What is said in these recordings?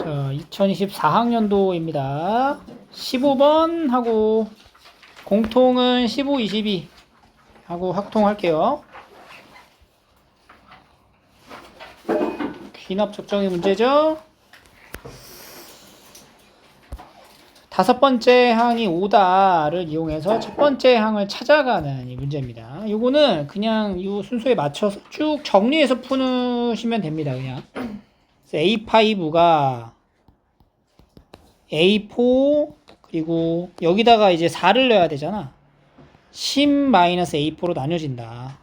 자, 2024학년도입니다. 15번 하고 공통은 15, 22 하고 확통할게요. 귀납 적정의 문제죠. 다섯 번째 항이 오다를 이용해서 첫 번째 항을 찾아가는 이 문제입니다. 요거는 그냥 이 순서에 맞춰서 쭉 정리해서 푸시면 됩니다. 그냥 A5가 A4 그리고 여기다가 이제 4를 넣어야 되잖아. 10-A4로 나뉘어진다.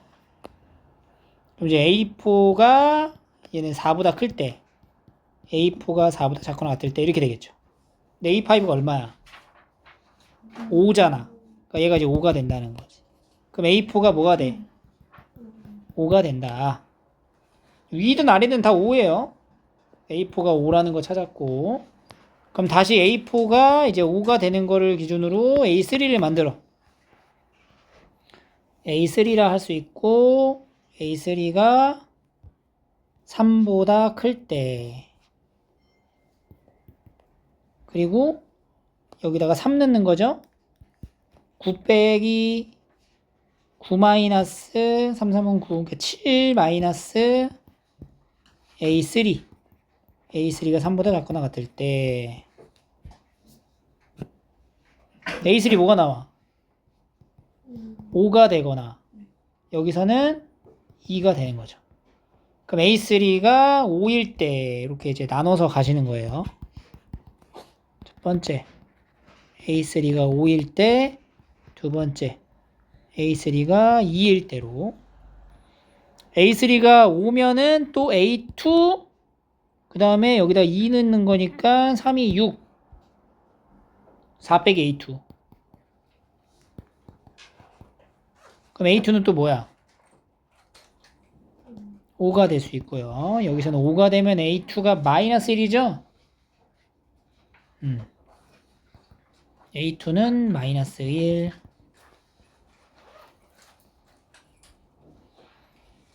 그럼 이제 A4가 얘는 4보다 클 때, A4가 4보다 작거나 같을 때 이렇게 되겠죠. 근데 A5가 얼마야? 5잖아. 그러니까 얘가 이제 5가 된다는 거지. 그럼 A4가 뭐가 돼? 5가 된다. 위든 아래든 다 5예요. A4가 5라는 거 찾았고, 그럼 다시 A4가 이제 5가 되는 거를 기준으로 A3를 만들어. A3라 할 수 있고, A3가 3보다 클 때, 그리고 여기다가 3 넣는 거죠. 9 빼기 9 마이너스 3, 3은 9, 그러니까 7 마이너스 A3. A3가 3보다 작거나 같을 때, A3 뭐가 나와? 5가 되거나, 여기서는 2가 되는 거죠. 그럼 A3가 5일 때, 이렇게 이제 나눠서 가시는 거예요. 첫 번째, A3가 5일 때, 두 번째, A3가 2일 때로. A3가 5면은 또 A2, 그 다음에 여기다 2 넣는 거니까 3이 6. 4 빼기 A2. 그럼 A2는 또 뭐야? 5가 될 수 있고요. 여기서는 5가 되면 A2가 마이너스 1이죠? A2는 마이너스 1.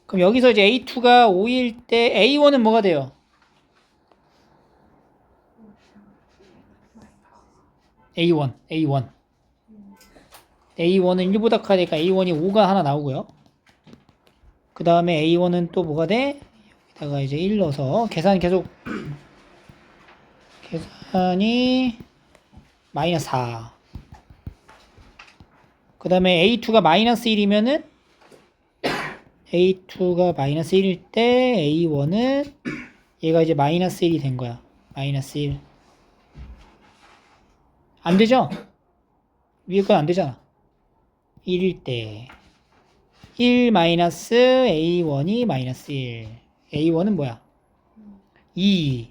그럼 여기서 이제 A2가 5일 때 A1은 뭐가 돼요? A1. A1은 1보다 커니까 A1이 5가 하나 나오고요. 그 다음에 A1은 또 뭐가 돼? 여기다가 이제 1 넣어서 계산이 마이너스 4. 그 다음에 A2가 마이너스 1이면은 A2가 마이너스 1일 때 A1은 얘가 이제 마이너스 1이 된 거야. 마이너스 1. 안 되죠? 위에 건 안 되잖아. 1일 때 1 마이너스 A1이 마이너스 1. A1은 뭐야? 2.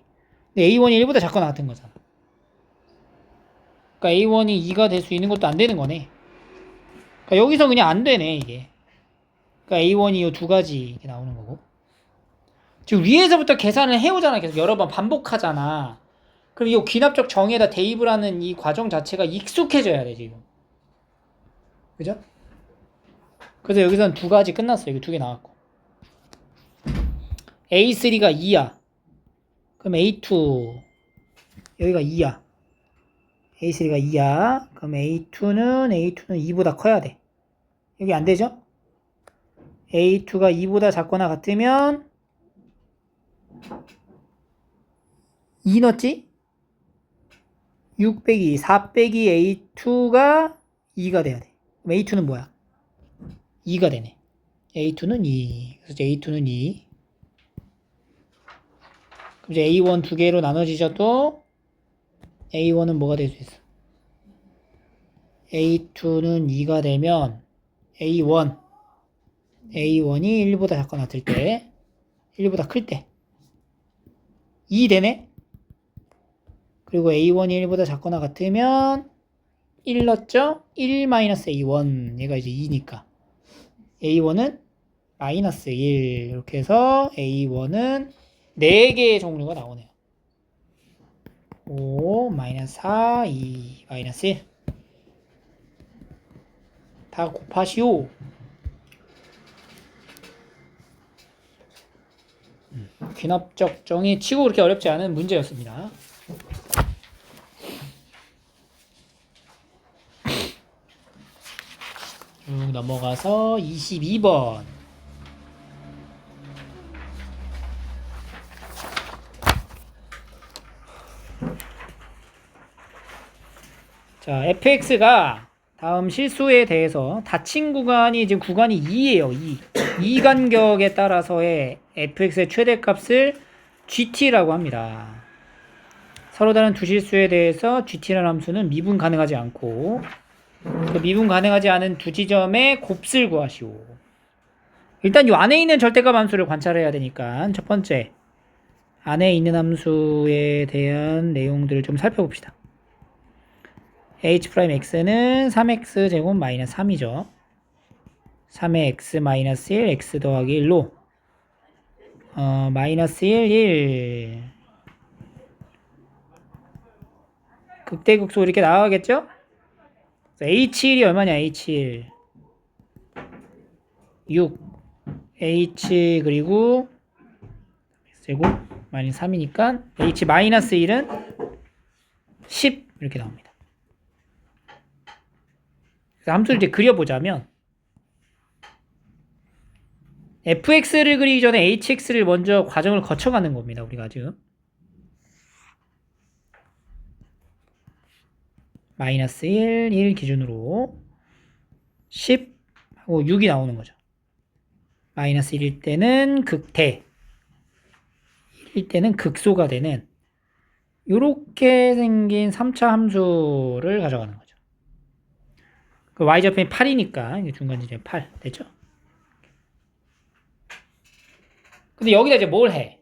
근데 A1이 1보다 작거나 같은 거잖아. 그러니까 A1이 2가 될 수 있는 것도 안 되는 거네. 그러니까 여기서 그냥 안 되네, 이게. 그러니까 A1이 이 두 가지 이렇게 나오는 거고. 지금 위에서부터 계산을 해오잖아. 계속 여러 번 반복하잖아. 그럼 이 귀납적 정의에다 대입을 하는 이 과정 자체가 익숙해져야 돼, 지금. 그죠? 그래서 여기서는 두 가지 끝났어. 여기 두 개 나왔고. A3가 2야. 그럼 A2, 여기가 2야. A3가 2야. 그럼 A2는 2보다 커야 돼. 여기 안 되죠? A2가 2보다 작거나 같으면 2 넣었지? 6 빼기 4 빼기 A2가 2가 돼야 돼. 그럼 A2는 뭐야? 2가 되네. A2는 2. 그래서 A2는 2. 그럼 이제 A1 두 개로 나눠지셔도 A1은 뭐가 될 수 있어? A2는 2가 되면 A1. A1이 1보다 작거나 같을 때, 1보다 클 때, 2 되네? 그리고 A1이 1보다 작거나 같으면 1 넣었죠? 1-A1. 얘가 이제 2니까. A1은 마이너스 1. 이렇게 해서 A1은 4개의 종류가 나오네요. 5, 마이너스 4, 2, 마이너스 1. 다 곱하시오. 귀납적 정의 치고 그렇게 어렵지 않은 문제였습니다. 쭉 넘어가서 22번. 자, fx가 다음 실수에 대해서 닫힌 구간이 지금 구간이 2예요. 2 간격에 따라서의 fx의 최대값을 gt라고 합니다. 서로 다른 두 실수에 대해서 gt라는 함수는 미분 가능하지 않고 미분 가능하지 않은 두 지점의 곱슬 구하시오. 일단 이 안에 있는 절대값 함수를 관찰해야 되니까 첫 번째 안에 있는 함수에 대한 내용들을 좀 살펴봅시다. h'x는 3x 제곱 마이너스 3이죠. 3의 x 마이너스 1, x 더하기 1로 마이너스 1, 1 극대극소 이렇게 나가겠죠? h1이 얼마냐? h1 6 h 그리고 x제곱 마이너스 3이니까 h 마이너스 1은 10 이렇게 나옵니다. 그래서 함수를 이제 그려보자면 fx를 그리기 전에 hx를 먼저 과정을 거쳐가는 겁니다. 우리가 지금 마이너스 1, 1 기준으로 10 하고 6이 나오는 거죠. 마이너스 1일 때는 극대, 1일 때는 극소가 되는 요렇게 생긴 3차 함수를 가져가는 거죠. 그 y좌표이 8이니까 중간 지점이 8 됐죠? 근데 여기다 이제 뭘 해?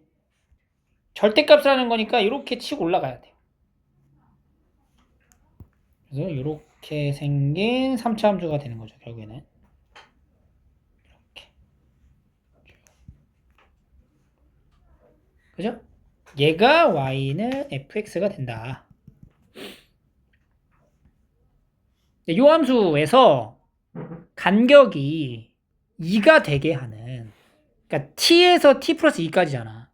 절대값을 하는 거니까 이렇게 치고 올라가야 돼요. 그래서 이렇게 생긴 3차 함수가 되는 거죠. 결국에는 이렇게 그죠? 얘가 y는 fx가 된다. 이 함수에서 간격이 2가 되게 하는, 그러니까 t에서 t 플러스 2까지잖아.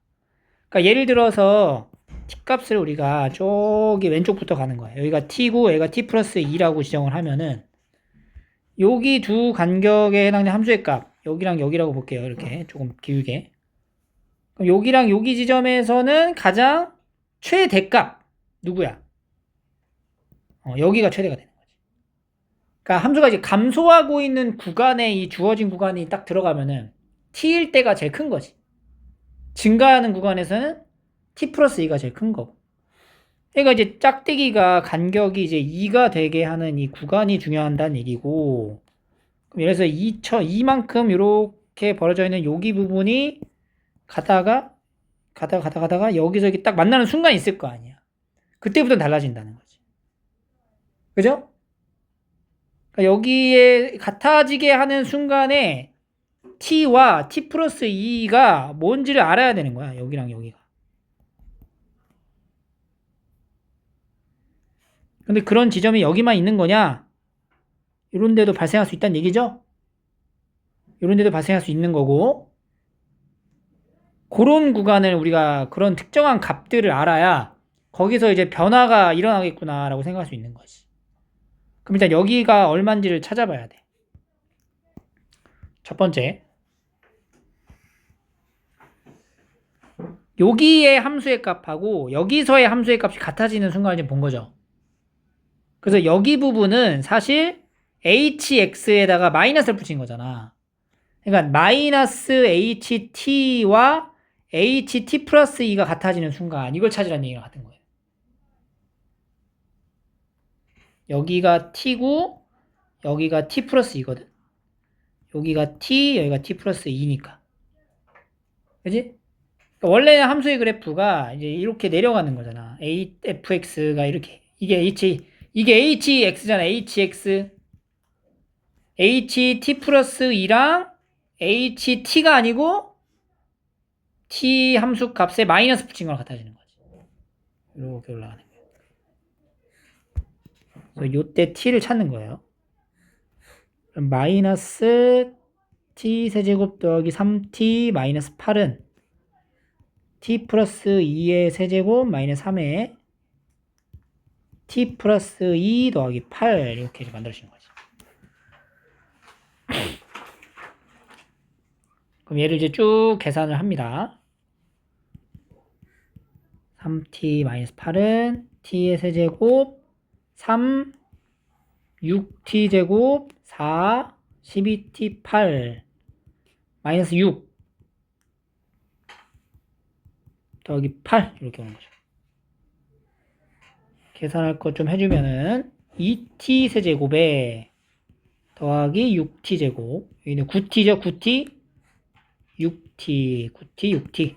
그러니까 예를 들어서 t 값을 우리가 저기 왼쪽부터 가는 거야. 여기가 t고 여기가 t 플러스 2라고 지정을 하면은 여기 두 간격에 해당되는 함수의 값, 여기랑 여기라고 볼게요. 이렇게 조금 길게. 그럼 여기랑 여기 지점에서는 가장 최대값 누구야? 여기가 최대가 되는 거지. 그러니까 함수가 이제 감소하고 있는 구간에 이 주어진 구간이 딱 들어가면은 t일 때가 제일 큰 거지. 증가하는 구간에서는 t 플러스 2가 제일 큰 거고. 그러니까 이제 짝대기가 간격이 이제 2가 되게 하는 이 구간이 중요하다는 얘기고, 예를 들어서 2만큼 이렇게 벌어져 있는 여기 부분이 가다가 여기서 이렇게 딱 만나는 순간이 있을 거 아니야. 그때부터 달라진다는 거지. 그죠? 그러니까 여기에 같아지게 하는 순간에 t와 t 플러스 2가 뭔지를 알아야 되는 거야. 여기랑 여기가. 근데 그런 지점이 여기만 있는 거냐? 이런 데도 발생할 수 있다는 얘기죠? 이런 데도 발생할 수 있는 거고, 그런 구간을 우리가 그런 특정한 값들을 알아야 거기서 이제 변화가 일어나겠구나라고 생각할 수 있는 거지. 그럼 일단 여기가 얼마인지를 찾아봐야 돼. 첫 번째, 여기의 함수의 값하고 여기서의 함수의 값이 같아지는 순간을 지금 본 거죠. 그래서 여기 부분은 사실 hx에다가 마이너스를 붙인 거잖아. 그러니까 마이너스 ht와 ht 플러스 2가 같아지는 순간 이걸 찾으라는 얘기랑 같은 거예요. 여기가 t고 여기가 t 플러스 2거든. 여기가 t, 여기가 t 플러스 2니까. 그지? 그러니까 원래는 함수의 그래프가 이제 이렇게 내려가는 거잖아. fx가 이렇게. 이게 hx잖아. hx. ht 플러스 2랑 ht가 아니고 t 함수 값에 마이너스 붙인 거랑 같아지는 거지. 이렇게 올라가는 거예요. 그래서 요때 t를 찾는 거예요. 그럼 마이너스 t 세제곱 더하기 3t 마이너스 8은 t 플러스 2의 세제곱 마이너스 3의 t 플러스 2 더하기 8 이렇게 만들어지는 거지. 그럼 얘를 이제 쭉 계산을 합니다. 3t 마이너스 8은 t의 세제곱 3 6t 제곱 4 12t 8 마이너스 6 더하기 8 이렇게 오는 거죠. 계산할 것 좀 해주면은 2t 세제곱에 더하기 6t 제곱 여기는 9t죠. 9t 6t 9t 6t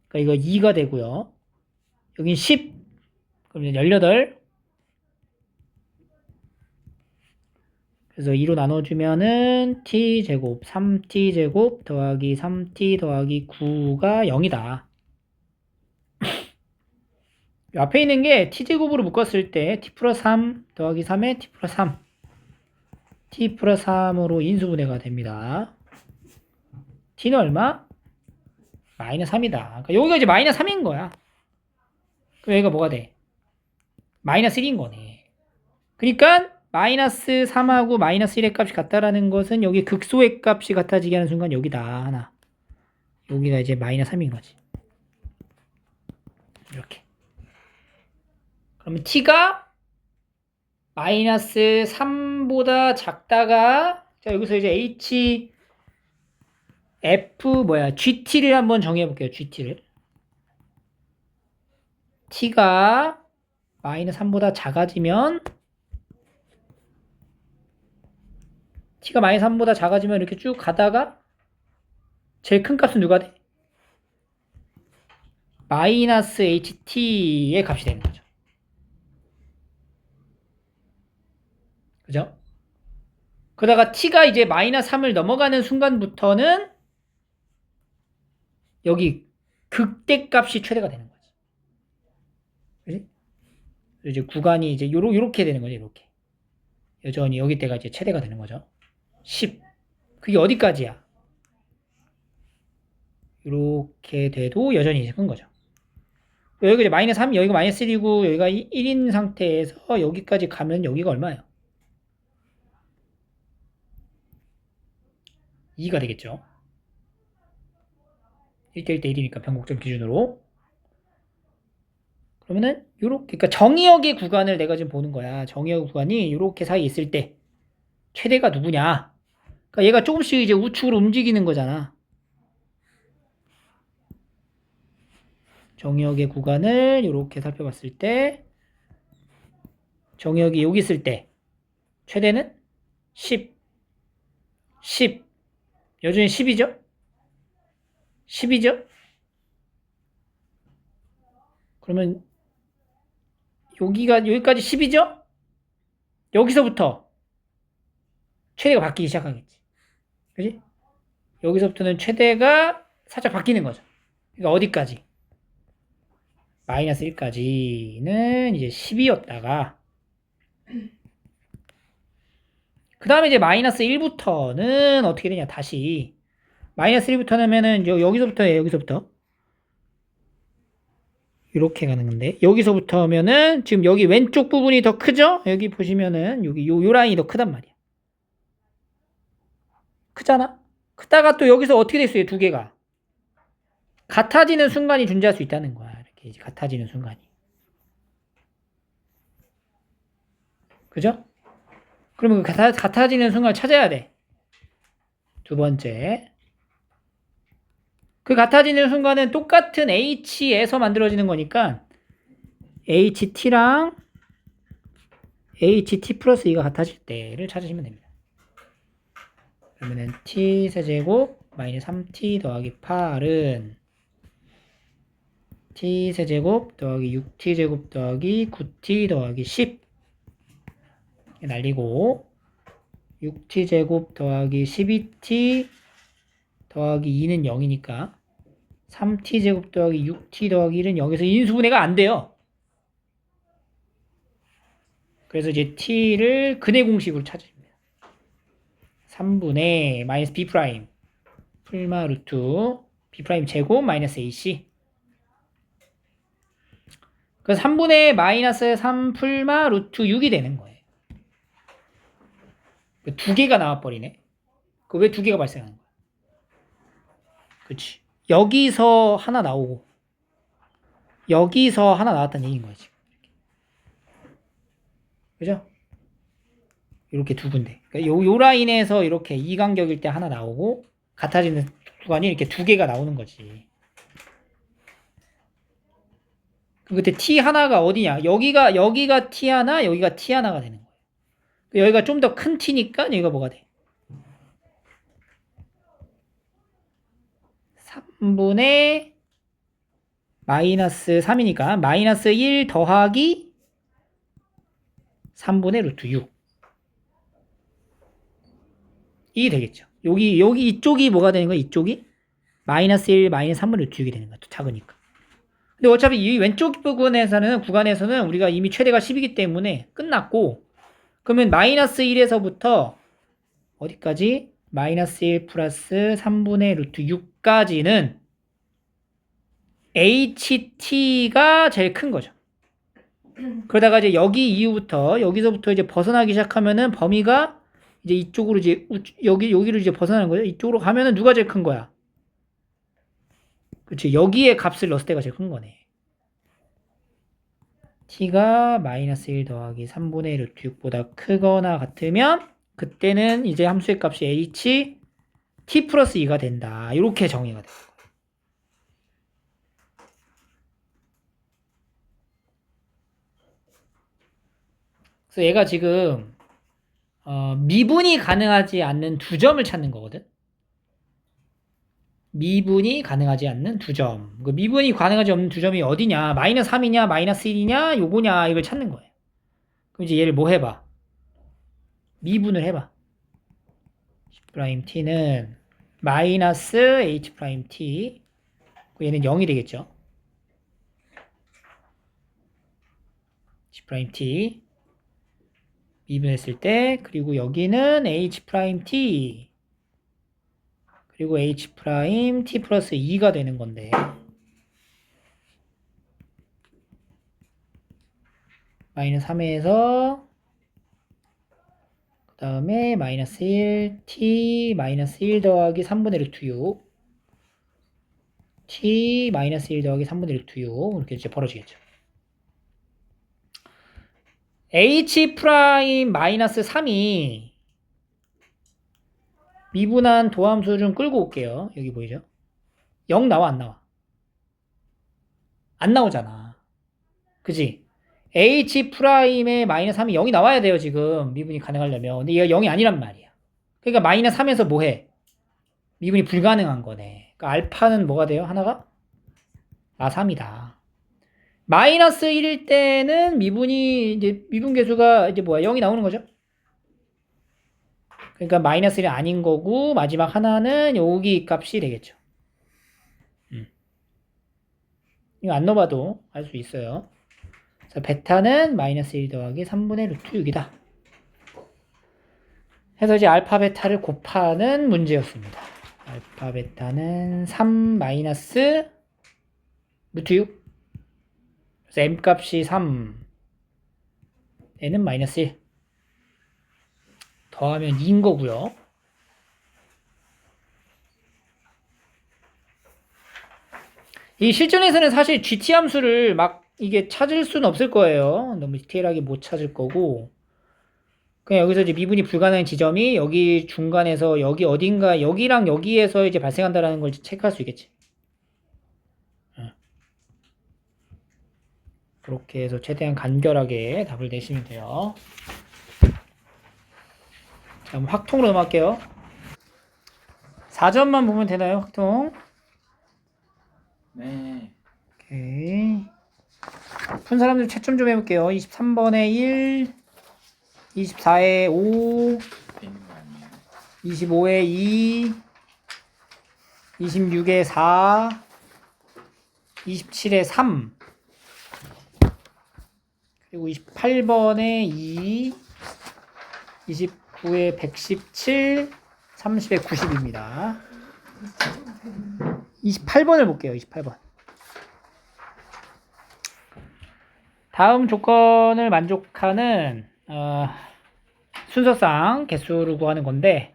그러니까 이거 2가 되고요. 여긴 10 그러면 18 그래서 2로 나눠주면은 t 제곱 3t 제곱 더하기 3t 더하기 9가 0이다. 앞에 있는 게 t제곱으로 묶었을 때 t 플러스 3 더하기 3에 t 플러스 3 t 플러스 3으로 인수분해가 됩니다. t는 얼마? 마이너스 3이다. 그러니까 여기가 이제 마이너스 3인 거야. 그럼 여기가 뭐가 돼? 마이너스 1인 거네. 그러니까 마이너스 3하고 마이너스 1의 값이 같다라는 것은 여기 극소의 값이 같아지게 하는 순간 여기다 하나. 여기가 이제 마이너스 3인 거지. 이렇게. 그러면 t가 마이너스 3보다 작다가 자 여기서 이제 h f gt를 한번 정해 볼게요. gt를 t가 마이너스 3보다 작아지면 t가 마이너스 3보다 작아지면 이렇게 쭉 가다가 제일 큰 값은 누가 돼? 마이너스 ht의 값이 되는 거죠. 그죠? 그러다가 t가 이제 마이너스 3을 넘어가는 순간부터는 여기 극대값이 최대가 되는 거지. 그지? 이제 구간이 이제 요렇게 되는 거죠. 이렇게. 여전히 여기 때가 이제 최대가 되는 거죠. 10. 그게 어디까지야? 이렇게 돼도 여전히 이제 큰 거죠. 여기가 이제 마이너스 3, 여기가 마이너스 1이고 여기가 1인 상태에서 여기까지 가면 여기가 얼마예요? 2가 되겠죠. 1대1대 1이니까 변곡점 기준으로. 그러면은 요렇게 그러니까 정의역의 구간을 내가 지금 보는 거야. 정의역 구간이 요렇게 사이에 있을 때 최대가 누구냐? 그러니까 얘가 조금씩 이제 우측으로 움직이는 거잖아. 정의역의 구간을 이렇게 살펴봤을 때 정의역이 여기 있을 때 최대는 10 여전히 10이죠? 10이죠? 그러면 여기까지 10이죠? 여기서부터 최대가 바뀌기 시작하겠지. 그지? 여기서부터는 최대가 살짝 바뀌는 거죠. 그러니까 어디까지? 마이너스 1까지는 이제 10이었다가 그 다음에 이제 마이너스 1부터는 어떻게 되냐 다시 마이너스 1부터는 여기서부터 이렇게 가는 건데 여기서부터 하면은 지금 여기 왼쪽 부분이 더 크죠? 여기 보시면은 여기 요 라인이 더 크단 말이야. 크잖아? 크다가 또 여기서 어떻게 됐어요? 두 개가 같아지는 순간이 존재할 수 있다는 거야. 이렇게 이제 같아지는 순간이. 그죠? 그러면 그 같아지는 순간을 찾아야 돼. 두 번째. 그 같아지는 순간은 똑같은 h에서 만들어지는 거니까 ht랑 ht 플러스 2가 같아질 때를 찾으시면 됩니다. 그러면은 t 세제곱 마이너스 3t 더하기 8은 t 세제곱 더하기 6t 제곱 더하기 9t 더하기 10 날리고 6t 제곱 더하기 12t 더하기 2는 0이니까 3t 제곱 더하기 6t 더하기 1은 0에서 인수분해가 안 돼요. 그래서 이제 t를 근해 공식으로 찾으십니다. 3분의 마이너스 b 프라임 풀마 루트 b 프라임 제곱 마이너스 ac 그래서 3분의 마이너스 3 풀마 루트 6이 되는 거예요. 두 개가 나와버리네. 그 왜 두 개가 발생하는 거야? 그치. 여기서 하나 나오고 여기서 하나 나왔다는 얘기인 거지. 그죠? 이렇게 두 군데. 그러니까 요 라인에서 이렇게 이 간격일 때 하나 나오고 같아지는 구간이 이렇게 두 개가 나오는 거지. 그때 T 하나가 어디냐? 여기가 T 하나, 여기가 T 하나가 되는 거예요. 여기가 좀 더 큰 T니까 여기가 뭐가 돼? 3분의 마이너스 3이니까 마이너스 1 더하기 3분의 루트 6. 이게 되겠죠. 여기 이쪽이 뭐가 되는 거야? 이쪽이 마이너스 1 마이너스 3분의 루트 6이 되는 거야. 또 작으니까. 근데 어차피 이 왼쪽 구간에서는 우리가 이미 최대가 10이기 때문에 끝났고, 그러면 마이너스 1에서부터 어디까지? 마이너스 1 플러스 3분의 루트 6까지는 HT가 제일 큰 거죠. 그러다가 이제 여기서부터 이제 벗어나기 시작하면은 범위가 이제 이쪽으로 이제 여기로 이제 벗어나는 거죠. 이쪽으로 가면은 누가 제일 큰 거야? 그치. 여기에 값을 넣었을 때가 제일 큰 거네. t가 마이너스 1 더하기 3분의 루트 6보다 크거나 같으면 그때는 이제 함수의 값이 h t 플러스 2가 된다. 이렇게 정의가 돼요. 그래서 얘가 지금 미분이 가능하지 않는 두 점을 찾는 거거든. 미분이 가능하지 않는 두 점. 그 미분이 가능하지 않는 두 점이 어디냐? 마이너스 3이냐, 마이너스 1이냐, 요거냐, 이걸 찾는 거예요. 그럼 이제 얘를 뭐 해봐? 미분을 해봐. C'T는 마이너스 H'T. 얘는 0이 되겠죠. C'T. 미분했을 때, 그리고 여기는 H'T. 그리고 H'T 플러스 2가 되는 건데, 마이너스 3에서 그 다음에 마이너스 1 t 마이너스 1 더하기 3분의 루트 6 t 마이너스 1 더하기 3분의 루트 6 이렇게 이제 벌어지겠죠. h 프라임 마이너스 3이 미분한 도함수 좀 끌고 올게요. 여기 보이죠? 0 나와 안 나와? 안 나오잖아. 그지? h 프라임의 마이너스 3이 0이 나와야 돼요. 지금 미분이 가능하려면. 근데 얘가 0이 아니란 말이야. 그러니까 마이너스 3에서 뭐해? 미분이 불가능한 거네. 그러니까 알파는 뭐가 돼요? 하나가? 3이다. 마이너스 1일 때는 미분이 이제 미분 계수가 이제 뭐야? 0이 나오는 거죠. 그러니까 마이너스 1이 아닌 거고 마지막 하나는 여기 값이 되겠죠. 이거 안 넣어봐도 알 수 있어요. 그래서 베타는 마이너스 1 더하기 3분의 루트 6이다. 해서 이제 알파 베타를 곱하는 문제였습니다. 알파 베타는 3 마이너스 루트 6. 그래서 m 값이 3, n은 마이너스 1. 더하면 2인 거고요. 이 실전에서는 사실 GT 함수를 막 이게 찾을 수는 없을 거예요. 너무 디테일하게 못 찾을 거고. 그냥 여기서 이제 미분이 불가능한 지점이 여기 중간에서 여기 어딘가 여기랑 여기에서 이제 발생한다라는 걸 체크할 수 있겠지. 그렇게 해서 최대한 간결하게 답을 내시면 돼요. 자, 그럼 확통으로 넘어갈게요. 4점만 보면 되나요, 확통? 네. 오케이. 푼 사람들 채점 좀 해볼게요. 23번에 1, 24에 5, 25에 2, 26에 4, 27에 3, 그리고 28번에 2, 29에 117, 30에 90입니다. 28번을 볼게요. 28번. 다음 조건을 만족하는 순서상 개수를 구하는 건데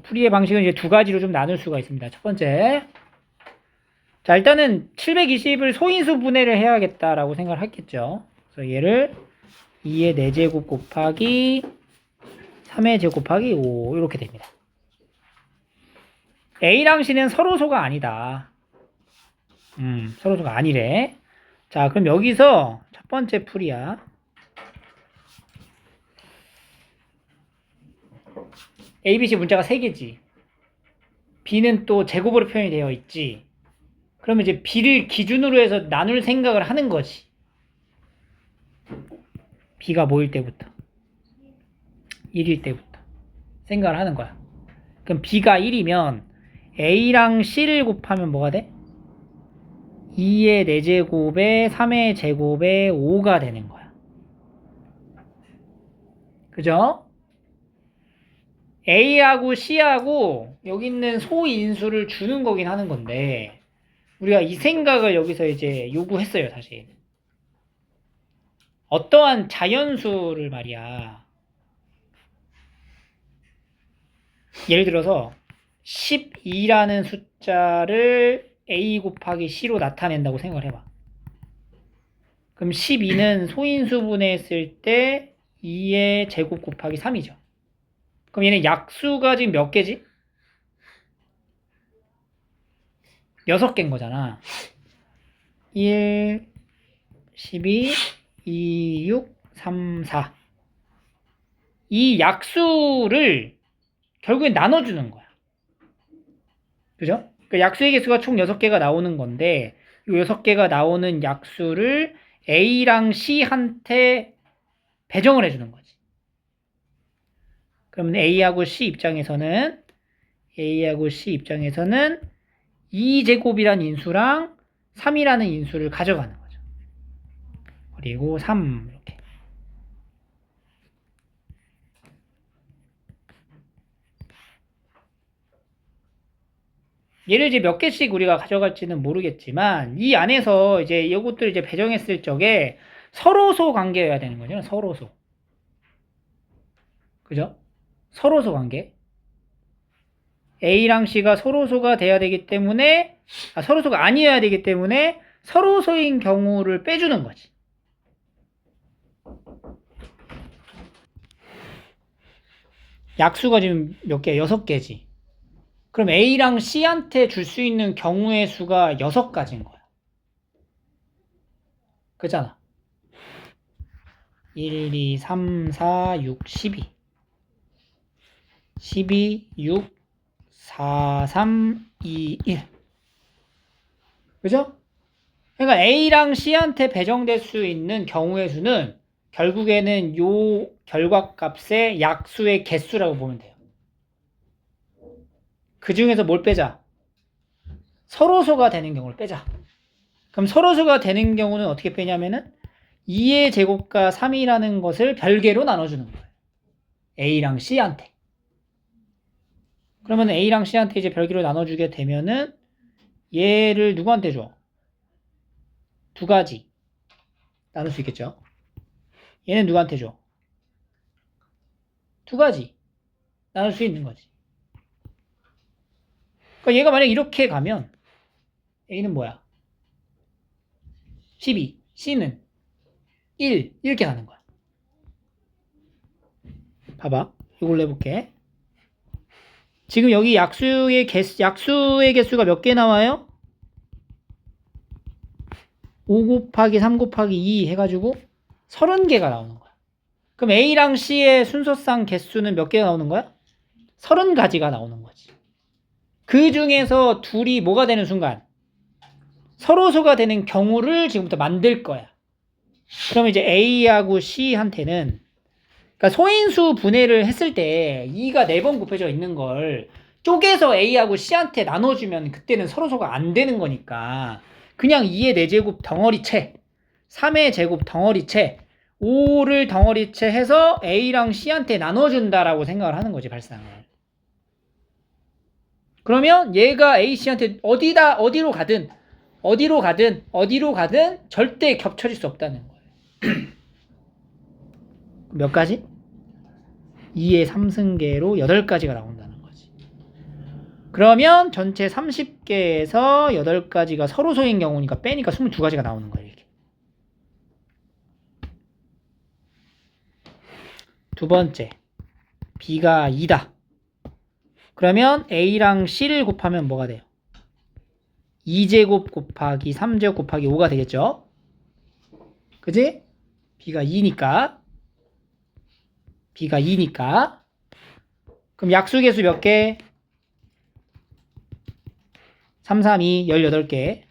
풀이의 방식은 이제 두 가지로 좀 나눌 수가 있습니다. 첫 번째, 자 일단은 720을 소인수 분해를 해야겠다라고 생각을 했겠죠. 그래서 얘를 2의 4제곱 곱하기 3의 제곱 곱하기 5 이렇게 됩니다. A랑 C는 서로소가 아니다. 서로소가 아니래. 자 그럼 여기서 첫 번째 풀이야. A, B, C 문자가 3개지. B는 또 제곱으로 표현이 되어 있지. 그러면 이제 B를 기준으로 해서 나눌 생각을 하는 거지. B가 뭐일 때부터? 1일 때부터. 생각을 하는 거야. 그럼 B가 1이면 A랑 C를 곱하면 뭐가 돼? 2의 4제곱에 3의 제곱에 5가 되는 거야. 그죠? A하고 C하고 여기 있는 소인수를 주는 거긴 하는 건데 우리가 이 생각을 여기서 이제 요구했어요, 사실. 어떠한 자연수를 말이야. 예를 들어서 12라는 숫자를 A 곱하기 C로 나타낸다고 생각을 해봐. 그럼 12는 소인수분해 했을 때 2의 제곱 곱하기 3이죠. 그럼 얘는 약수가 지금 몇 개지? 6개인 거잖아. 1, 12, 2, 6, 3, 4. 이 약수를 결국엔 나눠주는 거야. 그죠? 그러니까 약수의 개수가 총 6개가 나오는 건데 이 6개가 나오는 약수를 A랑 C한테 배정을 해주는 거지. 그러면 A하고 C 입장에서는 2제곱이라는 인수랑 3이라는 인수를 가져가는 거죠. 그리고 3 이렇게. 얘를 이제 몇 개씩 우리가 가져갈지는 모르겠지만 이 안에서 이제 이것들을 이제 배정했을 적에 서로소 관계여야 되는 거죠. 서로소. 그죠? 서로소 관계. A랑 C가 서로소가 돼야 되기 때문에 서로소가 아니어야 되기 때문에 서로소인 경우를 빼주는 거지. 약수가 지금 몇 개야? 6개지. 그럼 A랑 C한테 줄 수 있는 경우의 수가 6가지인 거야. 그잖아. 1, 2, 3, 4, 6, 12. 12, 6, 4, 3, 2, 1. 그죠? 그러니까 A랑 C한테 배정될 수 있는 경우의 수는 결국에는 요 결과값의 약수의 개수라고 보면 돼요. 그 중에서 뭘 빼자? 서로소가 되는 경우를 빼자. 그럼 서로소가 되는 경우는 어떻게 빼냐면은 2의 제곱과 3이라는 것을 별개로 나눠주는 거예요. A랑 C한테. 그러면 A랑 C한테 이제 별개로 나눠주게 되면은 얘를 누구한테 줘? 2가지 나눌 수 있겠죠? 얘는 누구한테 줘? 2가지 나눌 수 있는 거지. 그러니까 얘가 만약 이렇게 가면 A는 뭐야? 12, C는 1 이렇게 가는 거야. 봐봐. 이걸로 해볼게. 지금 여기 약수의 개수가 몇 개 나와요? 5 곱하기 3 곱하기 2 해가지고 30개가 나오는 거야. 그럼 A랑 C의 순서상 개수는 몇 개가 나오는 거야? 30가지가 나오는 거지. 그 중에서 둘이 뭐가 되는 순간? 서로소가 되는 경우를 지금부터 만들 거야. 그럼 이제 A하고 C한테는 그러니까 소인수 분해를 했을 때 2가 4번 곱해져 있는 걸 쪼개서 A하고 C한테 나눠주면 그때는 서로소가 안 되는 거니까 그냥 2의 4제곱 덩어리채 3의 제곱 덩어리채 5를 덩어리채 해서 A랑 C한테 나눠준다라고 생각을 하는 거지, 발상을. 그러면 얘가 A, C한테 어디로 가든 절대 겹쳐질 수 없다는 거예요. 몇 가지? 2의 3승계로 8가지가 나온다는 거지. 그러면 전체 30개에서 8가지가 서로 소인 경우니까 빼니까 22가지가 나오는 거예요. 이렇게. 두 번째, B가 2다. 그러면 A랑 C를 곱하면 뭐가 돼요? 2제곱 곱하기 3제곱 곱하기 5가 되겠죠? 그지? B가 2니까. B가 2니까. 그럼 약수계수 몇 개? 3, 3, 2, 18개.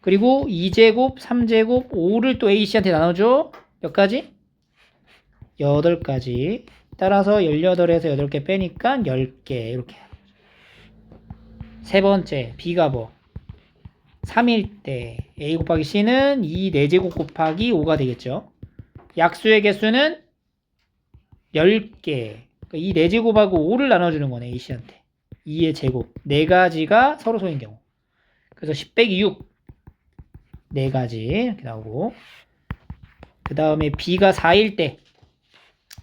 그리고 2제곱, 3제곱, 5를 또 A씨한테 나눠줘. 몇 가지? 8가지. 따라서 18에서 8개 빼니까 10개. 이렇게. 세 번째, B가 뭐? 3일 때 A 곱하기 C는 2 4제곱 곱하기 5가 되겠죠. 약수의 개수는 10개. 그러니까 이 4제곱하고 5를 나눠주는 거네, A씨한테. 2의 제곱. 4가지가 서로 소인 경우. 그래서 10 빼기 6. 4가지. 이렇게 나오고. 그 다음에 B가 4일 때.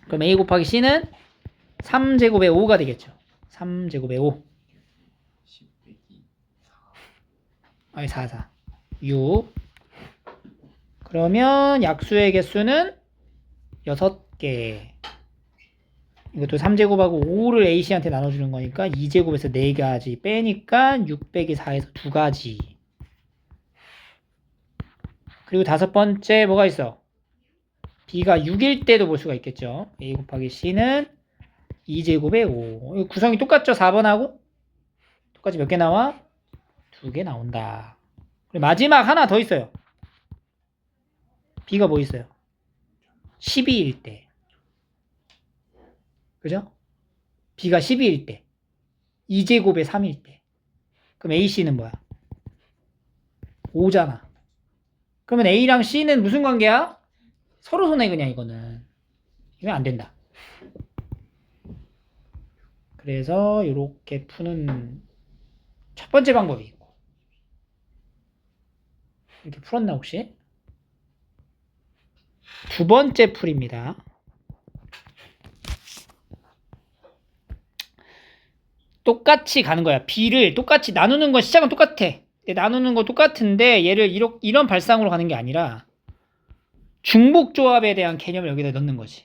그럼 A 곱하기 C는 3제곱의 5가 되겠죠. 3제곱의 5. 10 빼기 4. 아니, 4. 6. 그러면 약수의 개수는 6개. 이것도 3제곱하고 5를 A씨한테 나눠주는 거니까 2제곱에서 4가지 빼니까 6 빼기 4에서 2가지. 그리고 다섯 번째 뭐가 있어? B가 6일 때도 볼 수가 있겠죠. A 곱하기 C는 2제곱의 5. 구성이 똑같죠? 4번하고? 똑같이 몇 개 나와? 2개 나온다. 그리고 마지막 하나 더 있어요. B가 뭐 있어요? 12일 때. 그죠? B가 12일 때. 2제곱의 3일 때. 그럼 AC는 뭐야? 5잖아. 그러면 A랑 C는 무슨 관계야? 서로 손해 그냥 이거는. 이건 안 된다. 그래서 이렇게 푸는 첫 번째 방법이 있고. 이렇게 풀었나 혹시? 두 번째 풀입니다. 똑같이 가는 거야. B를 똑같이 나누는 건 시작은 똑같아. 나누는 거 똑같은데 얘를 이런 발상으로 가는 게 아니라 중복조합에 대한 개념을 여기다 넣는 거지.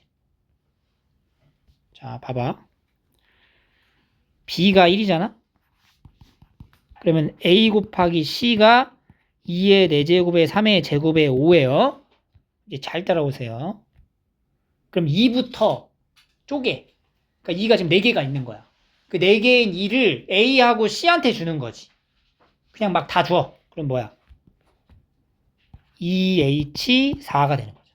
자, 봐봐. B가 1이잖아? 그러면 A 곱하기 C가 2의 4제곱에 3의 제곱에 5예요. 이제 잘 따라오세요. 그럼 2부터 쪼개. 그러니까 2가 지금 4개가 있는 거야. 그 4개인 2를 A하고 C한테 주는 거지. 그냥 막 다 줘. 그럼 뭐야? 2H4가 되는 거죠.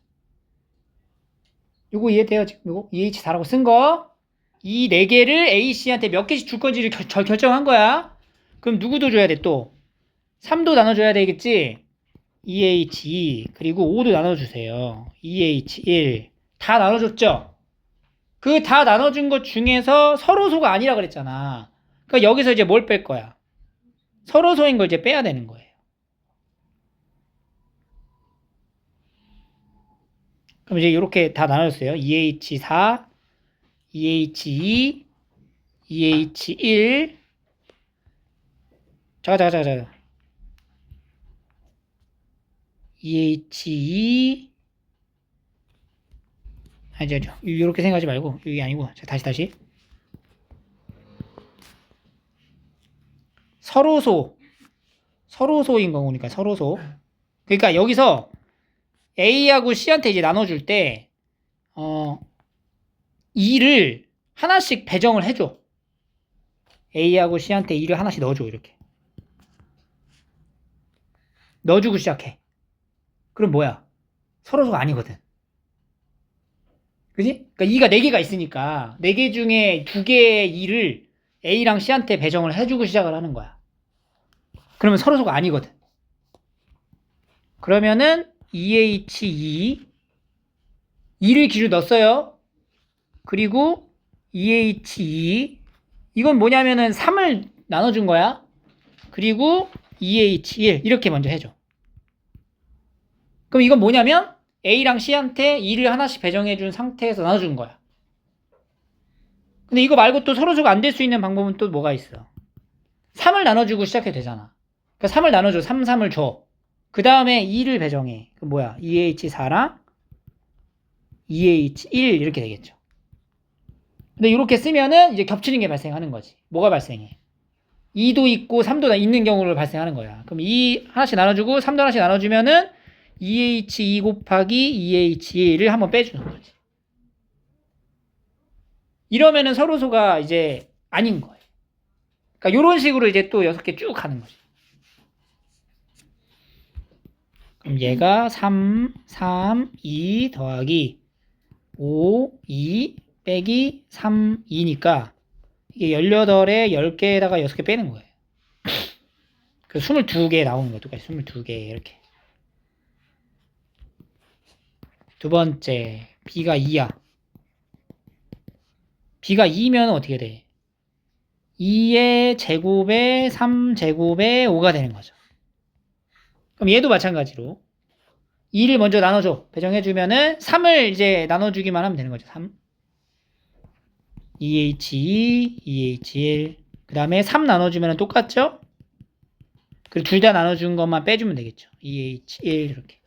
요거 이해돼요? 지금 요거 2H4라고 쓴 거. 이 4개를 A씨한테 몇 개씩 줄 건지를 결정한 거야. 그럼 누구도 줘야 돼 또? 3도 나눠줘야 되겠지? 2H2 그리고 5도 나눠주세요. 2H1 다 나눠줬죠? 그 다 나눠준 것 중에서 서로소가 아니라 그랬잖아. 그러니까 여기서 이제 뭘 뺄 거야? 서로소인 걸 이제 빼야 되는 거예요. 그럼 이제 이렇게 다 나눠줬어요. 2H4, 2H2, 2H1 잠깐 2H2 아니죠. 이렇게 생각하지 말고 이게 아니고 자, 다시 서로소인 거니까 서로소. 그러니까 여기서 A하고 C한테 이제 나눠줄 때 2를 하나씩 배정을 해줘. A하고 C한테 2를 하나씩 넣어줘. 이렇게 넣어주고 시작해. 그럼 뭐야? 서로소가 아니거든. 그지? 그러니까 2가 4개가 있으니까 4개 중에 2개의 2를 A랑 C한테 배정을 해주고 시작을 하는 거야. 그러면 서로소가 아니거든. 그러면은 2H2 2를 기준 넣었어요. 그리고 2H2 이건 뭐냐면은 3을 나눠준 거야. 그리고 2H1 이렇게 먼저 해줘. 그럼 이건 뭐냐면 A랑 C한테 2를 하나씩 배정해준 상태에서 나눠준 거야. 근데 이거 말고 또 서로소가 안 될 수 있는 방법은 또 뭐가 있어? 3을 나눠주고 시작해도 되잖아. 그러니까 3을 나눠줘. 3, 3을 줘. 그 다음에 2를 배정해. 그 뭐야? 2H4랑 2H1 이렇게 되겠죠. 근데 이렇게 쓰면은 이제 겹치는 게 발생하는 거지. 뭐가 발생해? 2도 있고 3도 있는 경우를 발생하는 거야. 그럼 2 하나씩 나눠주고 3도 하나씩 나눠주면은 2H2 곱하기 2H1을 한번 빼주는 거지. 이러면은 서로소가 이제 아닌 거예요. 그러니까 이런 식으로 이제 또 6개 쭉 가는 거죠. 그럼 얘가 3, 3, 2 더하기 5, 2 빼기 3, 2니까 이게 18에 10개에다가 6개 빼는 거예요. 그 22개 나오는 거예요. 똑같이 22개 이렇게. 두 번째, B가 2야. B가 2면 어떻게 돼? 2의 제곱에 3제곱에 5가 되는 거죠. 그럼 얘도 마찬가지로 2를 먼저 나눠줘. 배정해주면은 3을 이제 나눠주기만 하면 되는 거죠. 3. 2H2, 2H1. 그 다음에 3 나눠주면 똑같죠? 그리고 둘 다 나눠준 것만 빼주면 되겠죠. 2H1 이렇게.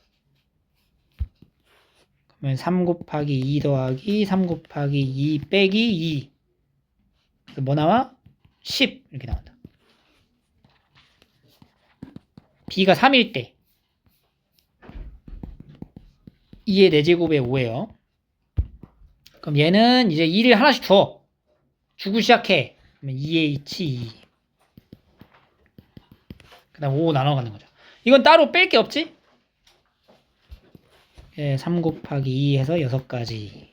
그러면 3 곱하기 2 더하기 3 곱하기 2 빼기 2. 그래서 뭐 나와? 10 이렇게 나온다. B가 3일 때 2의 4제곱에 5예요. 그럼 얘는 이제 2를 하나씩 줘. 주고 시작해. 그러면 2H2. 그 다음 5 나눠가는 거죠. 이건 따로 뺄 게 없지? 3 곱하기 2 해서 6가지.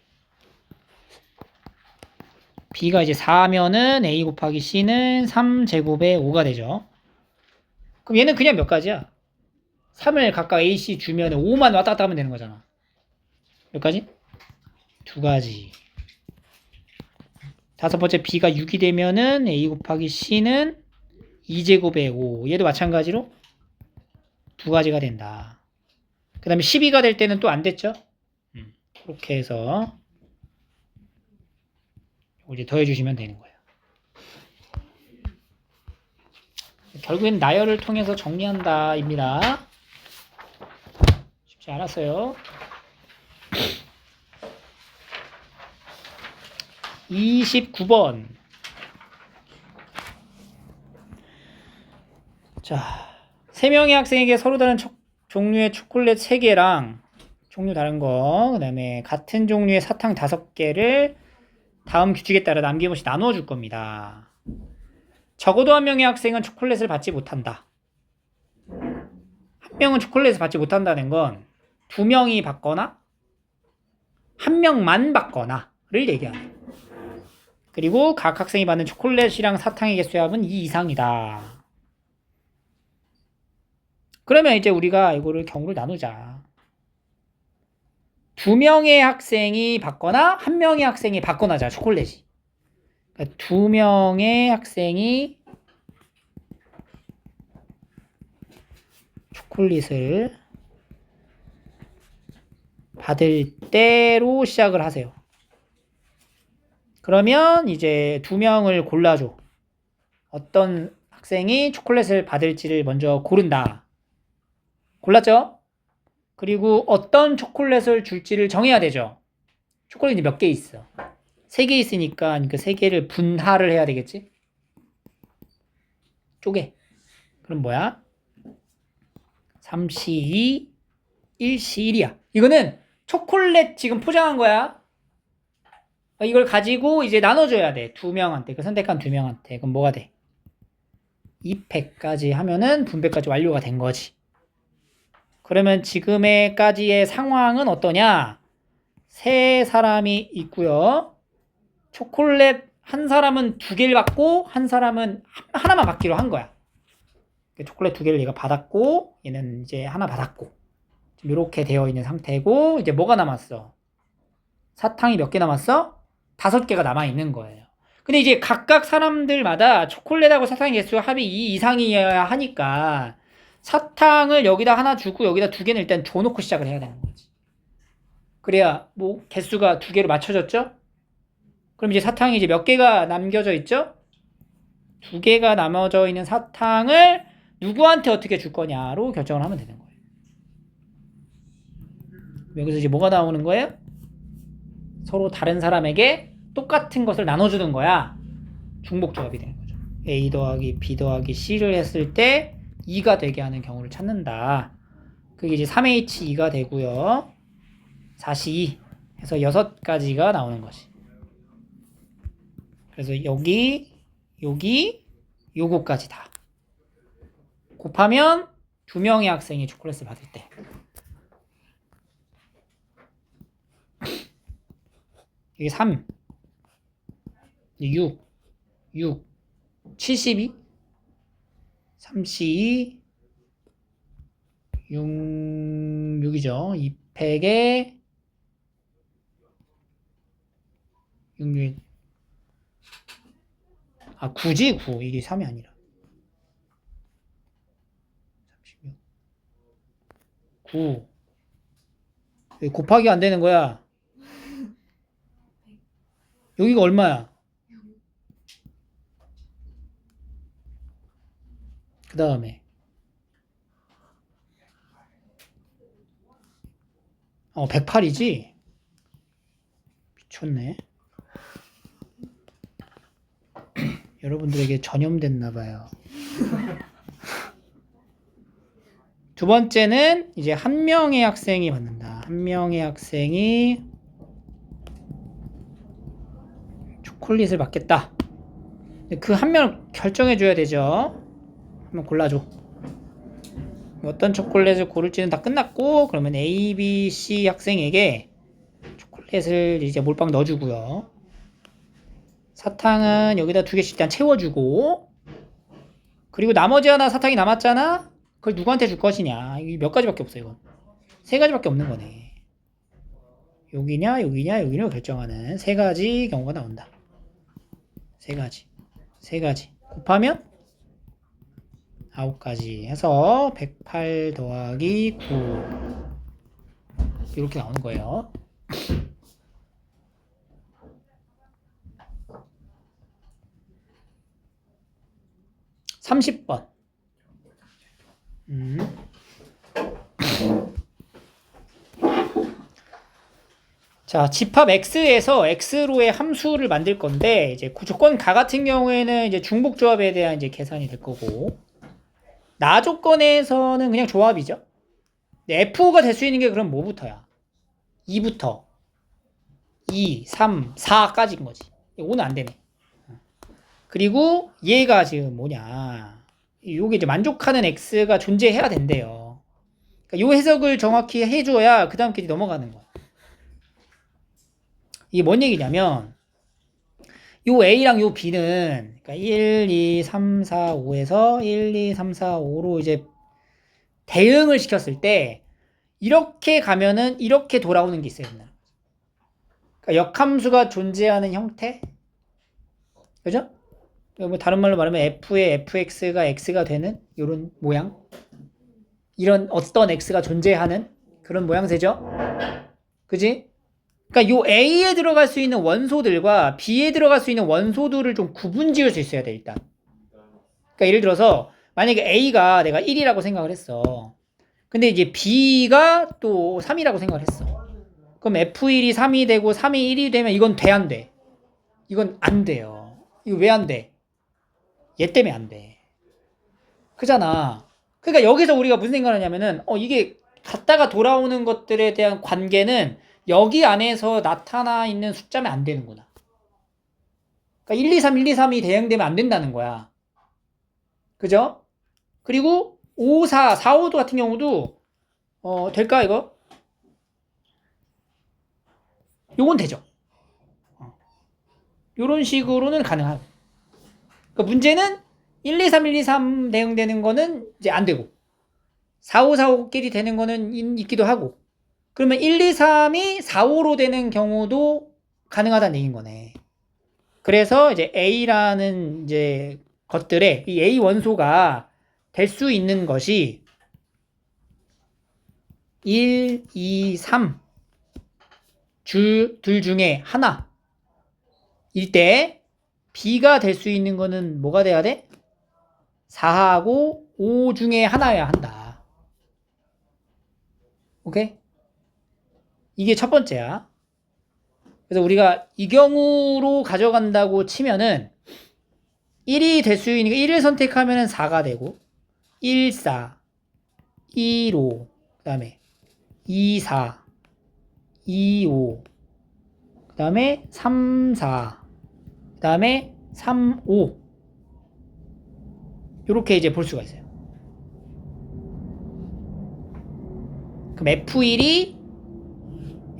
B가 이제 4면은 A 곱하기 C는 3제곱에 5가 되죠. 그럼 얘는 그냥 몇 가지야? 3을 각각 A, C 주면 5만 왔다 갔다 하면 되는 거잖아. 몇 가지? 2가지. 다섯 번째 B가 6이 되면은 A 곱하기 C는 2제곱에 5. 얘도 마찬가지로 2가지가 된다. 그 다음에 12가 될 때는 또 안 됐죠? 그렇게 해서 이제 더해주시면 되는 거예요. 결국엔 나열을 통해서 정리한다 입니다. 쉽지 않았어요. 29번. 자, 3명의 학생에게 서로 다른 종류의 초콜릿 3개랑 종류 다른 거, 그 다음에 같은 종류의 사탕 5개를 다음 규칙에 따라 남김없이 나누어 줄 겁니다. 적어도 한 명의 학생은 초콜릿을 받지 못한다. 한 명은 초콜릿을 받지 못한다는 건 2명이 받거나 1명만 받거나를 얘기하는. 그리고 각 학생이 받는 초콜릿이랑 사탕의 개수의 합은 2 이상이다. 그러면 이제 우리가 이거를 경우를 나누자. 2명의 학생이 받거나 1명의 학생이 받거나자 초콜릿이. 그러니까 2명의 학생이 초콜릿을 받을 때로 시작을 하세요. 그러면 이제 2명을 골라줘. 어떤 학생이 초콜릿을 받을지를 먼저 고른다. 골랐죠? 그리고 어떤 초콜릿을 줄지를 정해야 되죠. 초콜릿이 몇 개 있어? 3개 있으니까 그 3개를 분할을 해야 되겠지? 쪼개. 그럼 뭐야? 3C2, 1C1이야. 이거는 초콜릿 지금 포장한 거야. 이걸 가지고 이제 나눠줘야 돼. 2명한테. 그 선택한 2명한테. 그럼 뭐가 돼? 2팩까지 하면은 분배까지 완료가 된 거지. 그러면 지금까지의 상황은 어떠냐? 3사람이 있고요. 초콜릿 한 사람은 2개를 받고 한 사람은 하나만 받기로 한 거야. 초콜릿 2개를 얘가 받았고 얘는 이제 하나 받았고 이렇게 되어 있는 상태고 이제 뭐가 남았어? 사탕이 몇 개 남았어? 5개가 남아있는 거예요. 근데 이제 각각 사람들마다 초콜릿하고 사탕의 개수 합이 2 이상이어야 하니까 사탕을 여기다 하나 주고 여기다 2개는 일단 줘놓고 시작을 해야 되는 거지. 그래야 뭐 개수가 2개로 맞춰졌죠? 그럼 이제 사탕이 이제 몇 개가 남겨져 있죠? 2개가 남아져 있는 사탕을 누구한테 어떻게 줄 거냐로 결정을 하면 되는 거예요. 여기서 이제 뭐가 나오는 거예요? 서로 다른 사람에게 똑같은 것을 나눠주는 거야. 중복조합이 되는 거죠. A 더하기 B 더하기 C를 했을 때 2가 되게 하는 경우를 찾는다. 그게 이제 3H2가 되고요. 4C2 해서 6가지가 나오는 거지. 그래서 여기, 요거까지 다 곱하면 2명의 학생이 초콜릿을 받을 때 이게 3, 6, 72, 32, 6이죠. 2팩에 6, 아, 9지, 9. 이게 3이 아니라. 36. 9. 왜 곱하기 안 되는 거야? 여기가 얼마야? 그 다음에 108이지? 미쳤네. 여러분들에게 전염됐나봐요. 두 번째는 이제 한 명의 학생이 받는다. 한 명의 학생이 초콜릿을 받겠다. 그 한 명을 결정해줘야 되죠. 한번 골라줘. 어떤 초콜릿을 고를지는 다 끝났고, 그러면 A, B, C 학생에게 초콜릿을 이제 몰빵 넣어주고요. 사탕은 여기다 2개씩 일단 채워주고, 그리고 나머지 하나 사탕이 남았잖아? 그걸 누구한테 줄 것이냐? 이게 몇 가지밖에 없어, 이건. 3가지밖에 없는 거네. 여기냐, 결정하는 3가지 경우가 나온다. 3가지. 곱하면 9가지 해서 108 더하기 9. 이렇게 나오는 거예요. 30번. 자, 집합 X에서 X로의 함수를 만들 건데, 이제 조건 가 같은 경우에는 이제 중복조합에 대한 이제 계산이 될 거고, 나 조건에서는 그냥 조합이죠. F가 될 수 있는 게 그럼 뭐부터야? 2부터 2, 3, 4까지인 거지. 5는 안 되네. 그리고 얘가 지금 뭐냐? 요게 이제 만족하는 X가 존재해야 된대요. 그러니까 요 해석을 정확히 해줘야 그 다음 게 넘어가는 거야. 이게 뭔 얘기냐면, 요 A랑 요 B는, 그러니까 1, 2, 3, 4, 5에서 1, 2, 3, 4, 5로 이제 대응을 시켰을 때, 이렇게 가면은 이렇게 돌아오는 게 있어야 된다. 그러니까 역함수가 존재하는 형태? 그죠? 뭐 다른 말로 말하면 F의 fx가 x가 되는 이런 모양? 이런 어떤 x가 존재하는 그런 모양새죠? 그지? 그러니까 요 A에 들어갈 수 있는 원소들과 B에 들어갈 수 있는 원소들을 좀 구분 지을 수 있어야 돼, 일단. 그러니까 예를 들어서 만약에 A가 내가 1이라고 생각을 했어. 근데 이제 B가 또 3이라고 생각을 했어. 그럼 F1이 3이 되고 3이 1이 되면 이건 돼, 안 돼? 이건 안 돼요. 이거 왜 안 돼? 얘 때문에 안 돼. 그잖아. 그러니까 여기서 우리가 무슨 생각을 하냐면은 이게 갔다가 돌아오는 것들에 대한 관계는 여기 안에서 나타나 있는 숫자면 안 되는구나. 그러니까 1, 2, 3, 1, 2, 3이 대응되면 안 된다는 거야. 그죠? 그리고 5, 4, 4, 5도 같은 경우도 될까 이거? 요건 되죠. 요런 식으로는 가능하고. 그러니까 문제는 1, 2, 3, 1, 2, 3 대응되는 거는 이제 안 되고 4, 5, 4, 5끼리 되는 거는 있기도 하고 그러면 1, 2, 3이 4, 5로 되는 경우도 가능하다는 얘기인 거네. 그래서 이제 A라는 이제 것들에 이 A 원소가 될 수 있는 것이 1, 2, 3 줄들 중에 하나일 때 B가 될 수 있는 거는 뭐가 돼야 돼? 4하고 5 중에 하나여야 한다. 오케이? 이게 첫 번째야. 그래서 우리가 이 경우로 가져간다고 치면은 1이 될 수 있는 게 1을 선택하면은 4가 되고 1, 4, 1, 5, 그 다음에 2, 4, 2, 5, 그 다음에 3, 4, 그 다음에 3, 5 이렇게 이제 볼 수가 있어요. 그럼 F1이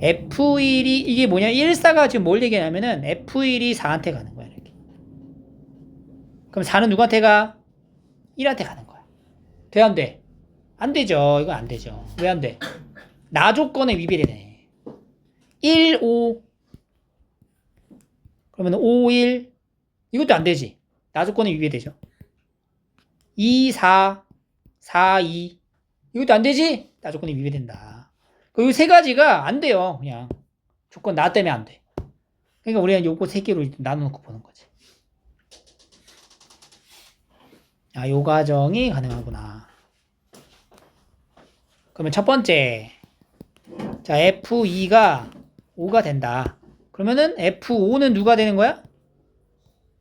이게 뭐냐? 1, 4가 지금 뭘 얘기하냐면은 F1이 4한테 가는 거야. 이렇게. 그럼 4는 누구한테 가? 1한테 가는 거야. 돼, 안 돼? 안 되죠. 이거 안 되죠. 왜 안 돼? 나 조건에 위배되네. 1, 5. 그러면 5, 1. 이것도 안 되지. 나 조건에 위배되죠. 2, 4, 4, 2. 이것도 안 되지? 나 조건에 위배된다. 이 세 가지가 안 돼요. 그냥. 조건 나 때문에 안 돼. 그러니까 우리가 요거 세 개로 나눠놓고 보는 거지. 아, 요 과정이 가능하구나. 그러면 첫 번째. 자, F2가 5가 된다. 그러면은 F5는 누가 되는 거야?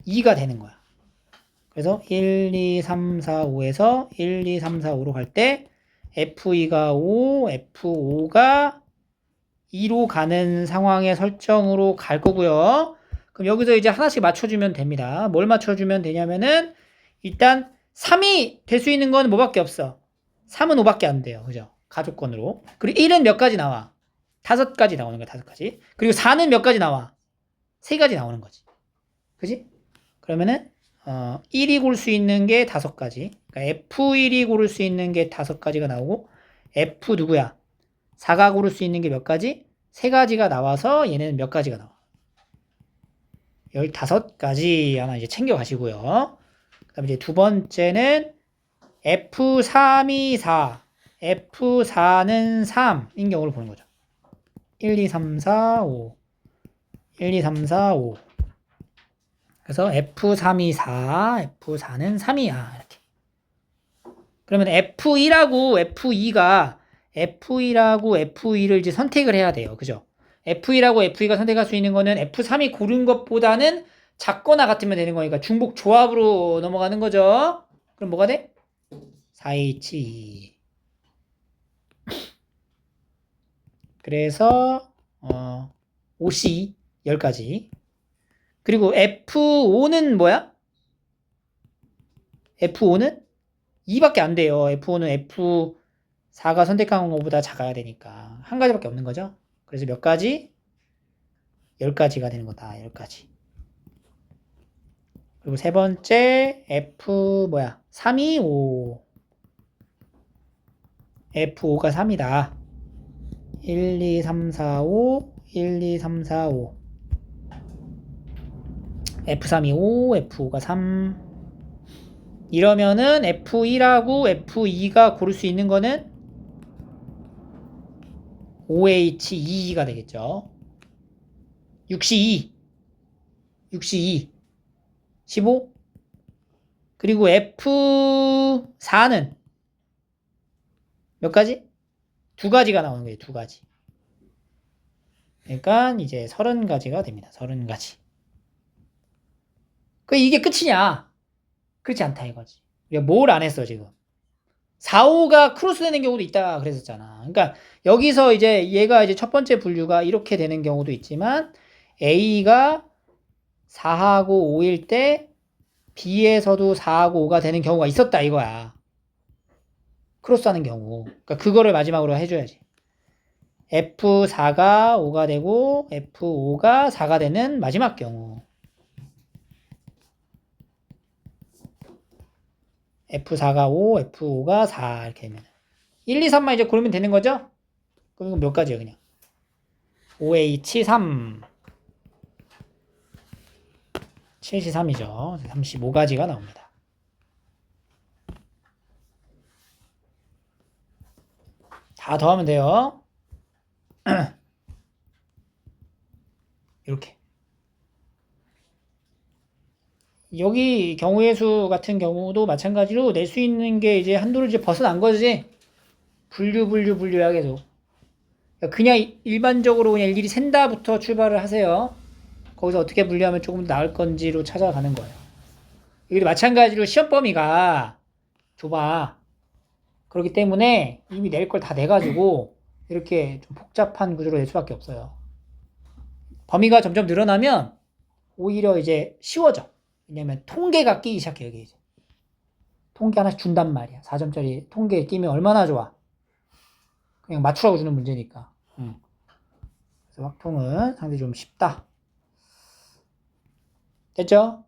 2가 되는 거야. 그래서 1, 2, 3, 4, 5에서 1, 2, 3, 4, 5로 갈 때 F2가 5, F5가 2로 가는 상황의 설정으로 갈 거고요. 그럼 여기서 이제 하나씩 맞춰주면 됩니다. 뭘 맞춰주면 되냐면은 일단 3이 될 수 있는 건 뭐밖에 없어? 3은 5밖에 안 돼요. 그죠? 가족권으로. 그리고 1은 몇 가지 나와? 5가지 나오는 거야. 5가지. 그리고 4는 몇 가지 나와? 3가지 나오는 거지. 그지? 그러면은 1이 고를 수 있는 게 5가지. 그러니까 F1이 고를 수 있는 게 5가지가 나오고 F 누구야? 4가 고를 수 있는 게 몇 가지? 3가지가 나와서 얘는 몇 가지가 나와? 15가지 하나 이제 챙겨 가시고요. 그 다음에 이제 두 번째는 F3이 4, F4는 3인 경우를 보는 거죠. 1, 2, 3, 4, 5. 1, 2, 3, 4, 5. 그래서 F3이 4, F4는 3이야. 이렇게. 그러면 F1하고 F2를 이제 선택을 해야 돼요. 그죠? F1하고 F2가 선택할 수 있는 거는 F3이 고른 것보다는 작거나 같으면 되는 거니까 중복 조합으로 넘어가는 거죠. 그럼 뭐가 돼? 4H2. 그래서 OC 10가지. 그리고 F5는 뭐야? F5는 2밖에 안 돼요. F5는 F4가 선택한 것보다 작아야 되니까. 한 가지밖에 없는 거죠. 그래서 몇 가지? 10가지가 되는 거다. 10가지. 그리고 세 번째 F 3이 5. F5가 3이다. 1, 2, 3, 4, 5. 1, 2, 3, 4, 5. F3이 5, F5가 3. 이러면은 F1하고 F2가 고를 수 있는 거는 OH2가 되겠죠. 62. 62. 15. 그리고 F4는 몇 가지? 2가지가 나오는 거예요. 2가지. 그러니까 이제 30가지가 됩니다. 30가지. 이게 끝이냐? 그렇지 않다 이거지. 우리가 뭘 안 했어 지금. 4, 5가 크로스 되는 경우도 있다 그랬었잖아. 그러니까 여기서 이제 얘가 이제 첫 번째 분류가 이렇게 되는 경우도 있지만 A가 4하고 5일 때 B에서도 4하고 5가 되는 경우가 있었다 이거야. 크로스하는 경우. 그러니까 그거를 마지막으로 해줘야지. F4가 5가 되고 F5가 4가 되는 마지막 경우. F4가 5, F5가 4 이렇게 되면 1, 2, 3만 이제 고르면 되는 거죠? 그럼 이건 몇 가지예요 그냥? OH3 73이죠. 35가지가 나옵니다. 다 더하면 돼요. 이렇게. 여기 경우의 수 같은 경우도 마찬가지로 낼 수 있는 게 이제 한도를 이제 벗어난 거지. 분류야 계속. 그냥 일반적으로 그냥 일일이 샌다부터 출발을 하세요. 거기서 어떻게 분류하면 조금 더 나을 건지로 찾아가는 거예요. 여기도 마찬가지로 시험 범위가 좁아. 그렇기 때문에 이미 낼 걸 다 내가지고 이렇게 좀 복잡한 구조로 낼 수밖에 없어요. 범위가 점점 늘어나면 오히려 이제 쉬워져. 왜냐면 통계가 끼기 시작해, 여기 이제. 통계 하나씩 준단 말이야. 4점짜리 통계 끼면 얼마나 좋아. 그냥 맞추라고 주는 문제니까. 그래서 확통은 상당히 좀 쉽다. 됐죠?